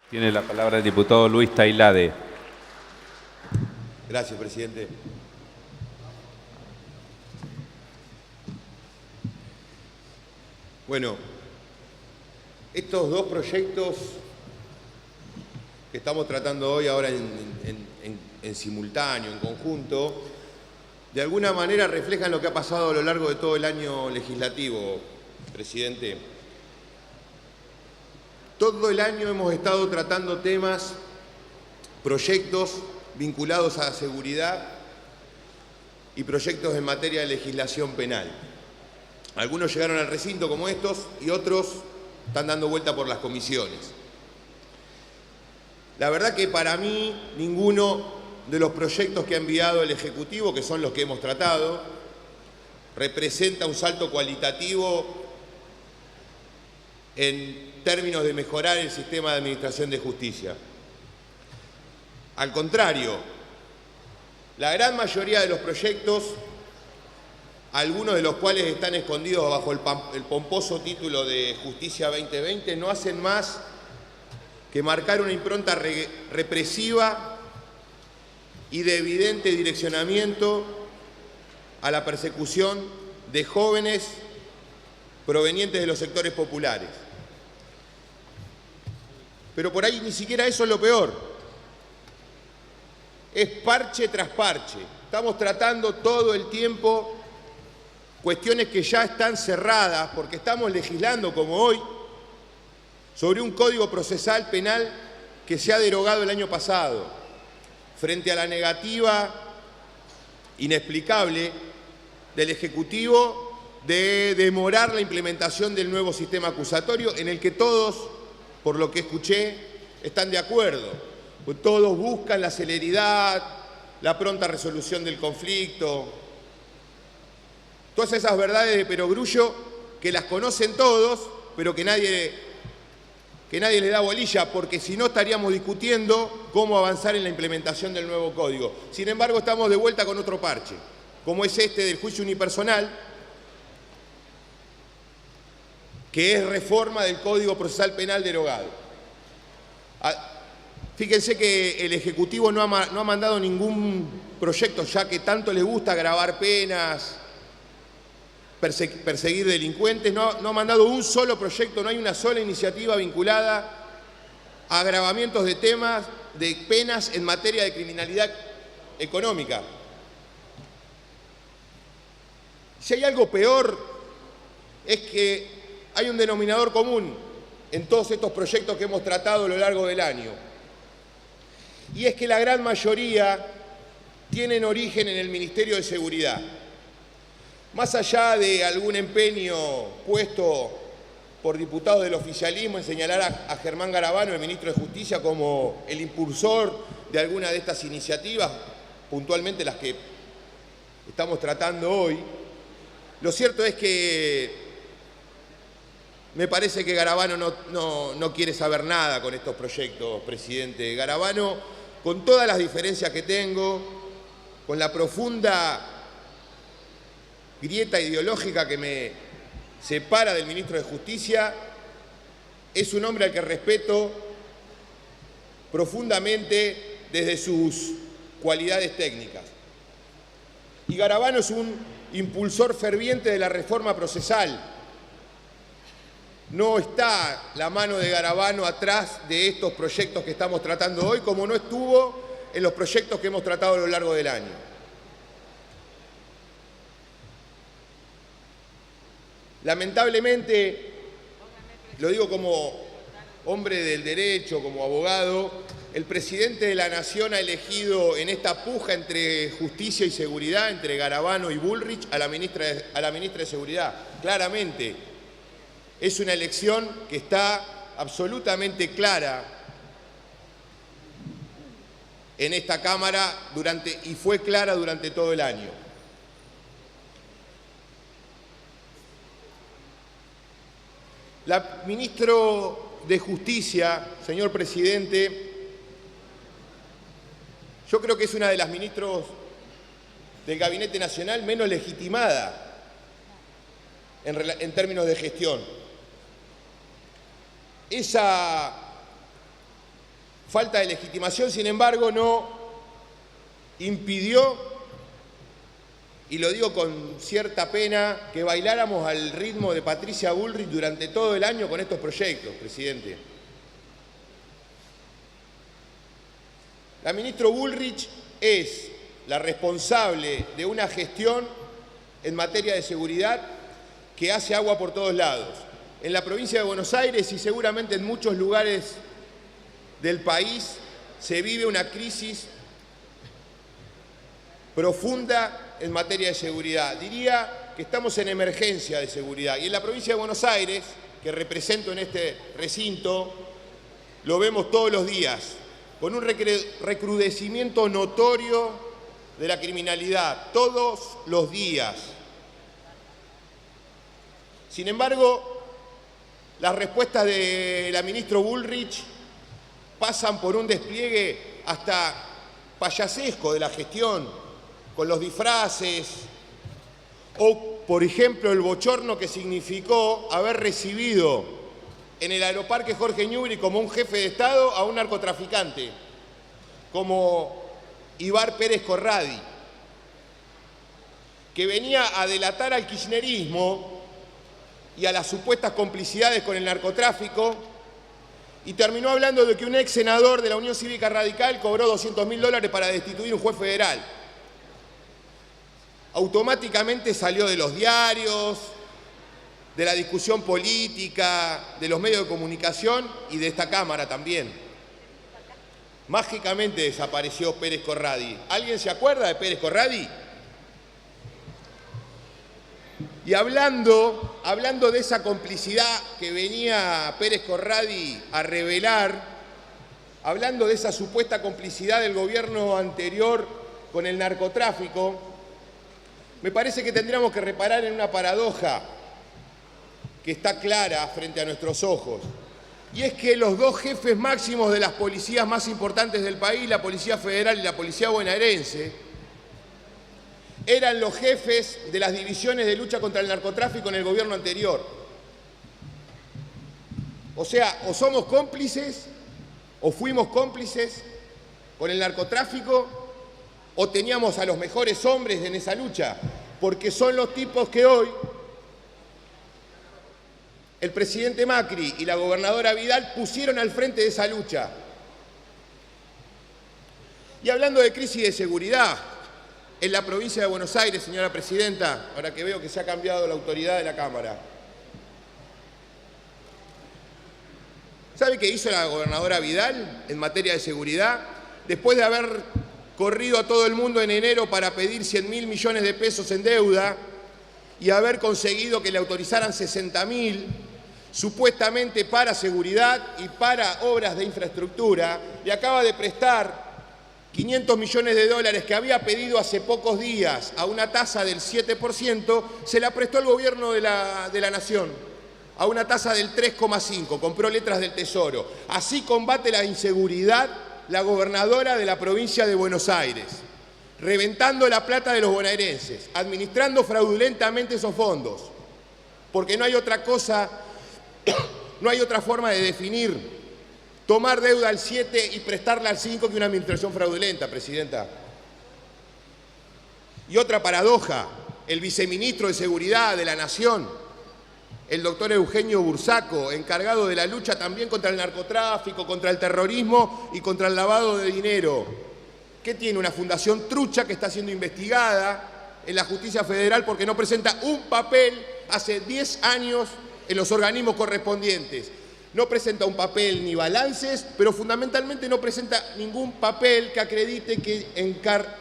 Tiene la palabra el diputado Luis Tailade. Gracias, presidente. Bueno, estos dos proyectos que estamos tratando hoy ahora en simultáneo, en conjunto, de alguna manera reflejan lo que ha pasado a lo largo de todo el año legislativo, presidente. Todo el año hemos estado tratando temas, proyectos vinculados a la seguridad y proyectos en materia de legislación penal. Algunos llegaron al recinto como estos y otros están dando vuelta por las comisiones. La verdad que para mí ninguno de los proyectos que ha enviado el Ejecutivo, que son los que hemos tratado, representa un salto cualitativo en términos de mejorar el sistema de administración de justicia. Al contrario, la gran mayoría de los proyectos, algunos de los cuales están escondidos bajo el pomposo título de Justicia 2020, no hacen más que marcar una impronta represiva y de evidente direccionamiento a la persecución de jóvenes provenientes de los sectores populares. Pero por ahí ni siquiera eso es lo peor. Es parche tras parche. Estamos tratando todo el tiempo cuestiones que ya están cerradas, porque estamos legislando, como hoy, sobre un código procesal penal que se ha derogado el año pasado, frente a la negativa inexplicable del Ejecutivo de demorar la implementación del nuevo sistema acusatorio, en el que todos, por lo que escuché, están de acuerdo. Pues todos buscan la celeridad, la pronta resolución del conflicto. Todas esas verdades de perogrullo que las conocen todos, pero que nadie les da bolilla, porque si no estaríamos discutiendo cómo avanzar en la implementación del nuevo código. Sin embargo, estamos de vuelta con otro parche, como es este del juicio unipersonal, que es reforma del Código Procesal Penal derogado. Fíjense que el Ejecutivo no ha mandado ningún proyecto, ya que tanto le gusta agravar penas, perseguir delincuentes, no ha mandado un solo proyecto, no hay una sola iniciativa vinculada a agravamientos de temas, de penas en materia de criminalidad económica. Si hay algo peor, es que hay un denominador común en todos estos proyectos que hemos tratado a lo largo del año. Y es que la gran mayoría tienen origen en el Ministerio de Seguridad. Más allá de algún empeño puesto por diputados del oficialismo en señalar a Germán Garabano, el ministro de Justicia, como el impulsor de alguna de estas iniciativas, puntualmente las que estamos tratando hoy, lo cierto es que me parece que Garabano no quiere saber nada con estos proyectos, presidente. Garabano, con todas las diferencias que tengo, con la profunda grieta ideológica que me separa del ministro de Justicia, es un hombre al que respeto profundamente desde sus cualidades técnicas. Y Garabano es un impulsor ferviente de la reforma procesal. No está la mano de Garabano atrás de estos proyectos que estamos tratando hoy, como no estuvo en los proyectos que hemos tratado a lo largo del año. Lamentablemente, lo digo como hombre del derecho, como abogado, el presidente de la Nación ha elegido en esta puja entre justicia y seguridad, entre Garabano y Bullrich, a la ministra de Seguridad. Claramente, es una elección que está absolutamente clara en esta Cámara y fue clara durante todo el año. La ministra de Justicia, señor presidente, yo creo que es una de las ministros del Gabinete Nacional menos legitimada en términos de gestión. Esa falta de legitimación, sin embargo, no impidió, y lo digo con cierta pena, que bailáramos al ritmo de Patricia Bullrich durante todo el año con estos proyectos, presidente. La ministra Bullrich es la responsable de una gestión en materia de seguridad que hace agua por todos lados. En la provincia de Buenos Aires y seguramente en muchos lugares del país se vive una crisis profunda en materia de seguridad. Diría que estamos en emergencia de seguridad. Y en la provincia de Buenos Aires, que represento en este recinto, lo vemos todos los días, con un recrudecimiento notorio de la criminalidad, todos los días. Sin embargo, las respuestas de la ministra Bullrich pasan por un despliegue hasta payasesco de la gestión, con los disfraces, o, por ejemplo, el bochorno que significó haber recibido en el Aeroparque Jorge Newbery como un jefe de Estado a un narcotraficante, como Ibar Pérez Corradi, que venía a delatar al kirchnerismo y a las supuestas complicidades con el narcotráfico, y terminó hablando de que un ex senador de la Unión Cívica Radical cobró $200.000 para destituir un juez federal. Automáticamente salió de los diarios, de la discusión política, de los medios de comunicación y de esta Cámara también. Mágicamente desapareció Pérez Corradi. ¿Alguien se acuerda de Pérez Corradi? Y hablando de esa complicidad que venía Pérez Corradi a revelar, hablando de esa supuesta complicidad del gobierno anterior con el narcotráfico, me parece que tendríamos que reparar en una paradoja que está clara frente a nuestros ojos. Y es que los dos jefes máximos de las policías más importantes del país, la Policía Federal y la Policía Bonaerense, eran los jefes de las divisiones de lucha contra el narcotráfico en el gobierno anterior. O sea, o somos cómplices, o fuimos cómplices con el narcotráfico, o teníamos a los mejores hombres en esa lucha, porque son los tipos que hoy el presidente Macri y la gobernadora Vidal pusieron al frente de esa lucha. Y hablando de crisis de seguridad, en la provincia de Buenos Aires, señora presidenta, ahora que veo que se ha cambiado la autoridad de la Cámara, ¿sabe qué hizo la gobernadora Vidal en materia de seguridad? Después de haber corrido a todo el mundo en enero para pedir 100.000 millones de pesos en deuda y haber conseguido que le autorizaran 60.000, supuestamente para seguridad y para obras de infraestructura, le acaba de prestar 500 millones de dólares que había pedido hace pocos días a una tasa del 7%, se la prestó el gobierno de la Nación a una tasa del 3,5%, compró letras del Tesoro. Así combate la inseguridad la gobernadora de la provincia de Buenos Aires, reventando la plata de los bonaerenses, administrando fraudulentamente esos fondos, porque no hay otra cosa, no hay otra forma de definir tomar deuda al 7 y prestarla al 5 que una administración fraudulenta, presidenta. Y otra paradoja, el viceministro de Seguridad de la Nación, el doctor Eugenio Bursaco, encargado de la lucha también contra el narcotráfico, contra el terrorismo y contra el lavado de dinero, que tiene una fundación trucha que está siendo investigada en la Justicia Federal porque no presenta un papel hace 10 años en los organismos correspondientes. No presenta un papel ni balances, pero fundamentalmente no presenta ningún papel que acredite que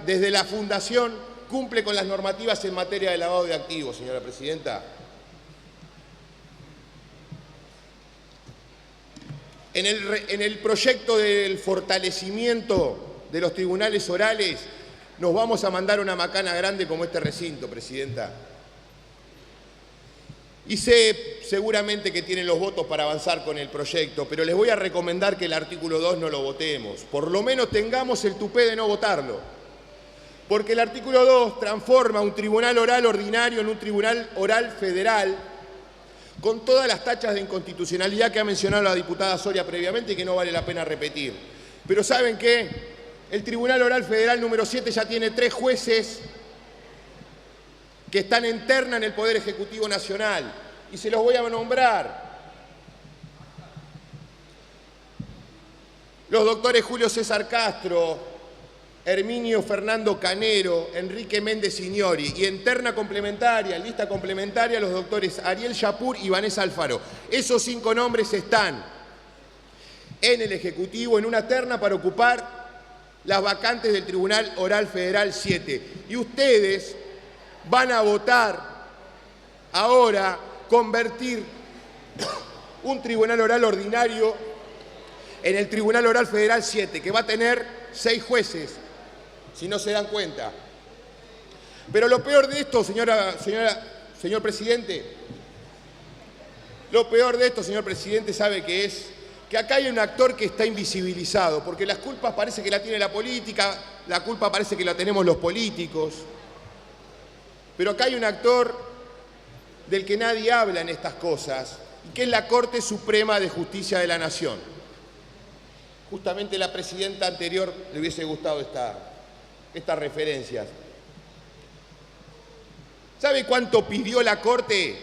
desde la fundación cumple con las normativas en materia de lavado de activos, señora presidenta. En el proyecto del fortalecimiento de los tribunales orales nos vamos a mandar una macana grande como este recinto, presidenta. Y sé seguramente que tienen los votos para avanzar con el proyecto, pero les voy a recomendar que el artículo 2 no lo votemos. Por lo menos tengamos el tupé de no votarlo. Porque el artículo 2 transforma un tribunal oral ordinario en un tribunal oral federal, con todas las tachas de inconstitucionalidad que ha mencionado la diputada Soria previamente y que no vale la pena repetir. Pero ¿saben qué? El Tribunal Oral Federal número 7 ya tiene 3 jueces que están en terna en el Poder Ejecutivo Nacional. Y se los voy a nombrar. Los doctores Julio César Castro, Herminio Fernando Canero, Enrique Méndez Signori. Y en terna complementaria, en lista complementaria, los doctores Ariel Yapur y Vanessa Alfaro. Esos 5 nombres están en el Ejecutivo, en una terna para ocupar las vacantes del Tribunal Oral Federal 7. Y ustedes van a votar ahora convertir un Tribunal Oral ordinario en el Tribunal Oral Federal 7, que va a tener 6 jueces, si no se dan cuenta. Pero lo peor de esto, señor presidente, lo peor de esto, señor presidente, ¿sabe qué es? Que acá hay un actor que está invisibilizado, porque las culpas parece que la tiene la política, la culpa parece que la tenemos los políticos, pero acá hay un actor del que nadie habla en estas cosas, y que es la Corte Suprema de Justicia de la Nación. Justamente la presidenta anterior le hubiese gustado estas referencias. ¿Sabe cuánto pidió la Corte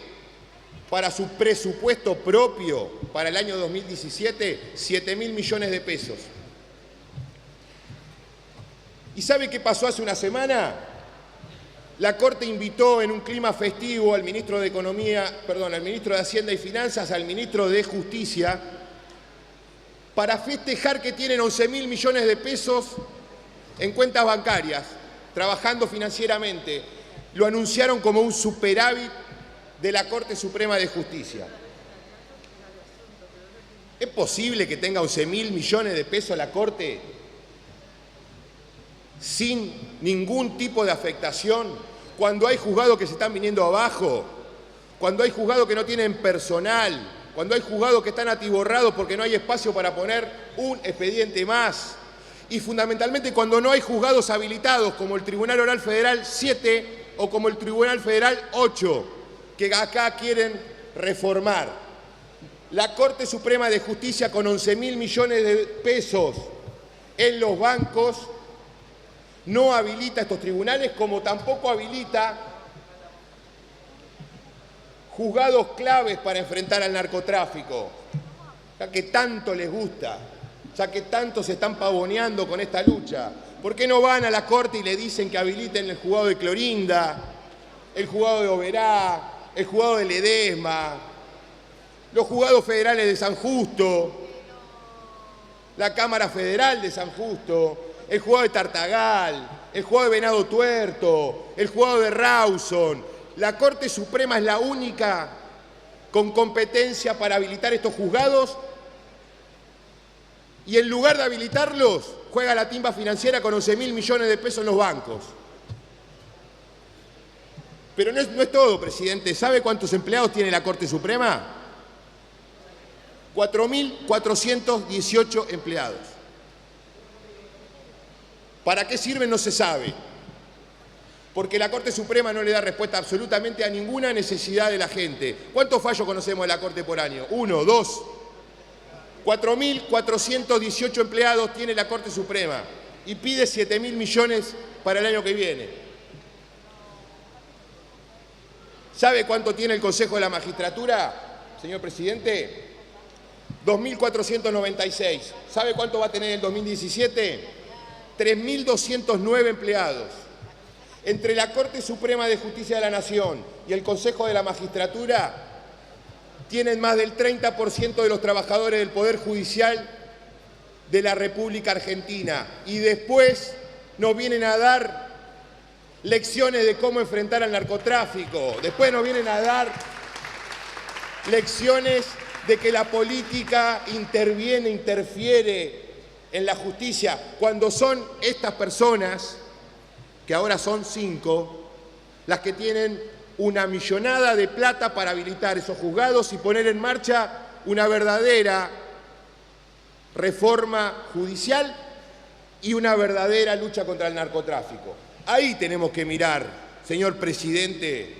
para su presupuesto propio para el año 2017? 7.000 millones de pesos. ¿Y sabe qué pasó hace una semana? La Corte invitó en un clima festivo al ministro de al ministro de Hacienda y Finanzas, al ministro de Justicia, para festejar que tienen 11.000 millones de pesos en cuentas bancarias, trabajando financieramente. Lo anunciaron como un superávit de la Corte Suprema de Justicia. ¿Es posible que tenga 11.000 millones de pesos la Corte sin ningún tipo de afectación, cuando hay juzgados que se están viniendo abajo, cuando hay juzgados que no tienen personal, cuando hay juzgados que están atiborrados porque no hay espacio para poner un expediente más, y fundamentalmente cuando no hay juzgados habilitados como el Tribunal Oral Federal 7 o como el Tribunal Federal 8, que acá quieren reformar? La Corte Suprema de Justicia, con 11.000 millones de pesos en los bancos, no habilita estos tribunales, como tampoco habilita juzgados claves para enfrentar al narcotráfico, ya que tanto les gusta, ya que tanto se están pavoneando con esta lucha. ¿Por qué no van a la Corte y le dicen que habiliten el juzgado de Clorinda, el juzgado de Oberá, el juzgado de Ledesma, los juzgados federales de San Justo, la Cámara Federal de San Justo, el juzgado de Tartagal, el juzgado de Venado Tuerto, el juzgado de Rawson? La Corte Suprema es la única con competencia para habilitar estos juzgados, y en lugar de habilitarlos, juega la timba financiera con 11.000 millones de pesos en los bancos. Pero no es todo, presidente. ¿Sabe cuántos empleados tiene la Corte Suprema? 4.418 empleados. ¿Para qué sirven? No se sabe. Porque la Corte Suprema no le da respuesta absolutamente a ninguna necesidad de la gente. ¿Cuántos fallos conocemos de la Corte por año? 1, 2. 4.418 empleados tiene la Corte Suprema y pide 7.000 millones para el año que viene. ¿Sabe cuánto tiene el Consejo de la Magistratura, señor presidente? 2.496. ¿Sabe cuánto va a tener en el 2017? 3.209 empleados. Entre la Corte Suprema de Justicia de la Nación y el Consejo de la Magistratura tienen más del 30% de los trabajadores del Poder Judicial de la República Argentina. Y después nos vienen a dar lecciones de cómo enfrentar al narcotráfico. Después nos vienen a dar lecciones de que la política interfiere en la justicia, cuando son estas personas, que ahora son 5, las que tienen una millonada de plata para habilitar esos juzgados y poner en marcha una verdadera reforma judicial y una verdadera lucha contra el narcotráfico. Ahí tenemos que mirar, señor presidente,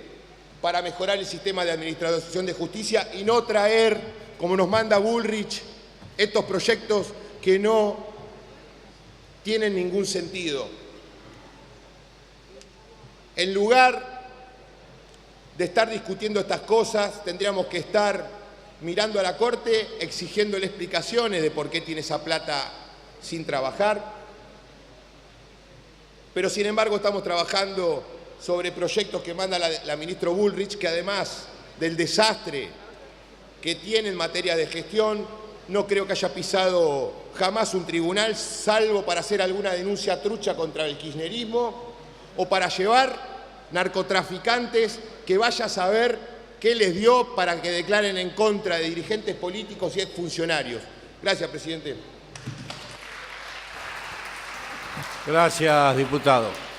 para mejorar el sistema de administración de justicia y no traer, como nos manda Bullrich, estos proyectos que no tienen ningún sentido. En lugar de estar discutiendo estas cosas, tendríamos que estar mirando a la Corte, exigiéndole explicaciones de por qué tiene esa plata sin trabajar. Pero sin embargo estamos trabajando sobre proyectos que manda la ministra Bullrich, que además del desastre que tiene en materia de gestión, no creo que haya pisado jamás un tribunal, salvo para hacer alguna denuncia trucha contra el kirchnerismo o para llevar narcotraficantes que vaya a saber qué les dio para que declaren en contra de dirigentes políticos y exfuncionarios. Gracias, presidente. Gracias, diputado.